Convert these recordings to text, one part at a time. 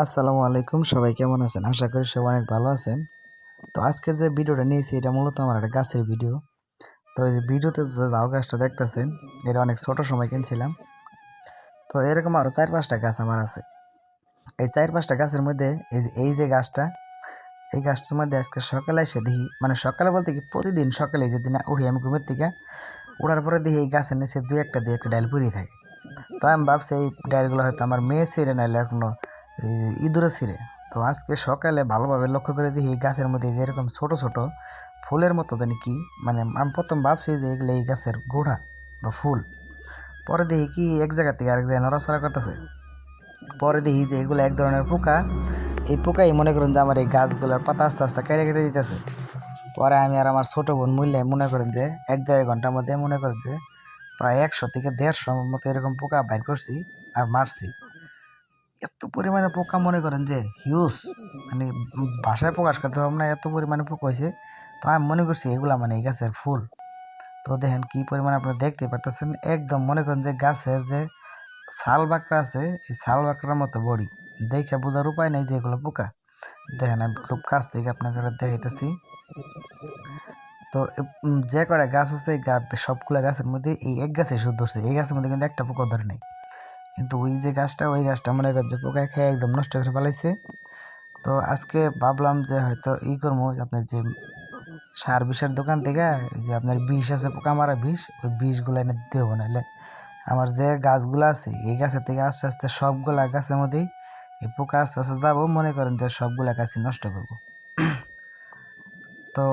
আসসালামু আলাইকুম, সবাই কেমন আছেন? আশা করি সবাই অনেক ভালো আছেন। তো আজকে যে ভিডিওটা নিয়েছি এটা মূলত আমার একটা গাছের ভিডিও। তো এই যে ভিডিওতে যে জাউ গাছটা দেখতেছেন, এটা অনেক ছোট সময় কিনছিলাম। তো এরকম আরও 4-5টা গাছ আমার আছে। এই 4-5টা গাছের মধ্যে এই যে গাছটা, এই গাছটার মধ্যে আজকে সকালে এসে দেখি, মানে সকালে বলতে কি প্রতিদিন সকালে যেদিন উঠি আমি ঘুমের থেকে, ওঠার পরে দেখি এই গাছের নিচে দুই একটা ডাল পড়েই থাকে। তো আমি ভাবছি এই ডালগুলো হয়তো আমার মেয়ে ছিঁড়ে, নাইলে এখনো ইঁদুরে ছিঁড়ে। তো আজকে সকালে ভালোভাবে লক্ষ্য করে দেখি এই গাছের মধ্যে যে এরকম ছোট ছোট ফুলের মতো জানি কি, মানে আমি প্রথম ভাবছি যে এগুলো এই গাছের গোড়া বা ফুল। পরে দেখি কি এক জায়গা থেকে আরেক জায়গায় নড়াচড়া করতেছে। পরে দেখি যে এগুলো এক ধরনের পোকা। এই পোকাই মনে করেন যে আমার এই গাছগুলোর পাতা আস্তে আস্তে কেটে কেটে দিতেছে। পরে আমি আর আমার ছোটো বোন মূল্যে মনে করেন যে 1-1.5 ঘন্টার মধ্যে মনে করেন যে প্রায় 100 থেকে 150 মতো এরকম পোকা বাইর করছি আর মারছি। এত পরিমাণে পোকা মনে করেন যে হিউজ, মানে ভাষায় প্রকাশ করতে পারবো না, এত পরিমাণে পোকা হয়েছে। তো আমি মনে করছি এগুলা মানে এই গাছের ফুল। তো দেখেন কি পরিমাণে আপনারা দেখতে পারতেছেন, একদম মনে করেন যে গাছের যে ছাল বাঁকড়া আছে এই ছাল বাঁকড়ার মতো বড়ি। দেখে বোঝার উপায় নেই যে এগুলো পোকা। দেখেন আমি খুব কাছ থেকে আপনাকে দেখাইতেছি। তো যে কটা গাছ আছে এই সবগুলা গাছের মধ্যে এই এক গাছে শুধু ধরছে, এই গাছের মধ্যে কিন্তু একটা পোকা ধরে নেই। কিন্তু ওই যে গাছটা, ওই গাছটা মনে করেন যে পোকায় খেয়ে একদম নষ্ট করে ফেলাইছে। তো আজকে ভাবলাম যে হয়তো করবো, আপনার যে সার বিষের দোকান থেকে যে আপনার বিষ আছে, পোকা মারা বিষ, ওই বিষগুলো এনে দেবো। নাহলে আমার যে গাছগুলো আছে এই গাছের থেকে আস্তে আস্তে সবগুলা গাছের মধ্যেই এই পোকা আস্তে আস্তে যাবো, মনে করেন যে সবগুলা গাছই নষ্ট করব। তো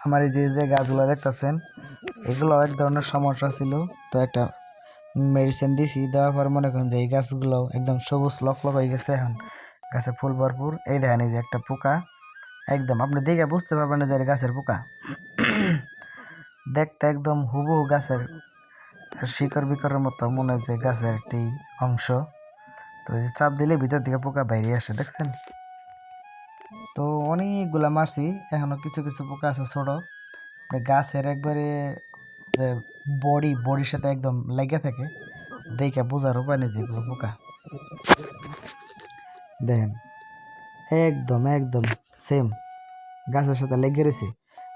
আমার এই যে গাছগুলো দেখতেছেন এগুলো এক ধরনের সমস্যা ছিল। তো একটা মেডিসিন দিছি, দেওয়ার পর মনে করেন যে এই গাছগুলো একদম সবুজ লক হয়ে গেছে। এখন গাছে ফুল ভরপুর। এই দেখেন এই যে একটা পোকা, একদম আপনি দেখে বুঝতে পারবেন না যে গাছের পোকা। দেখতে একদম হুবহু গাছের শিকড় বিকরের মতো মনে হয় যে গাছের একটি অংশ। তো এই যে চাপ দিলে ভিতর থেকে পোকা বাইরে আসে, দেখছেন? তো অনেকগুলা মারছি, এখনো কিছু কিছু পোকা আছে ছোট। গাছের একবারে যে বডির সাথে একদম লেগে থাকে, দেখে বোঝার উপায় নেই যেগুলো পোকা। দেখেন একদম একদম সেম গাছের সাথে লেগে রয়েছে।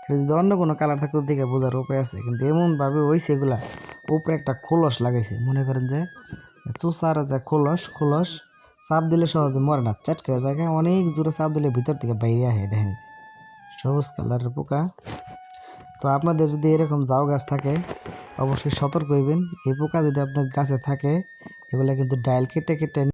এটা যদি অন্য কোনো কালার থাকতো দেখে বোঝার উপায় আছে, কিন্তু এমনভাবে হয়েছে এগুলা উপরে একটা খোলস লাগাইছে, মনে করেন যে চুষার যে খোলস চাপ দিলে সহজে মরে না, চাটকে দেখে অনেক জোরে চাপ দিলে ভিতর থেকে বাইরে আসে। দেখেন সবুজ কালারের পোকা। তো আপনাদের যদি এরকম জাউ গাছ থাকে অবশ্যই সতর্ক হইবেন। এই পোকা যদি আপনার গাছে থাকে এগুলা কিন্তু ডাইল কেটে কেটে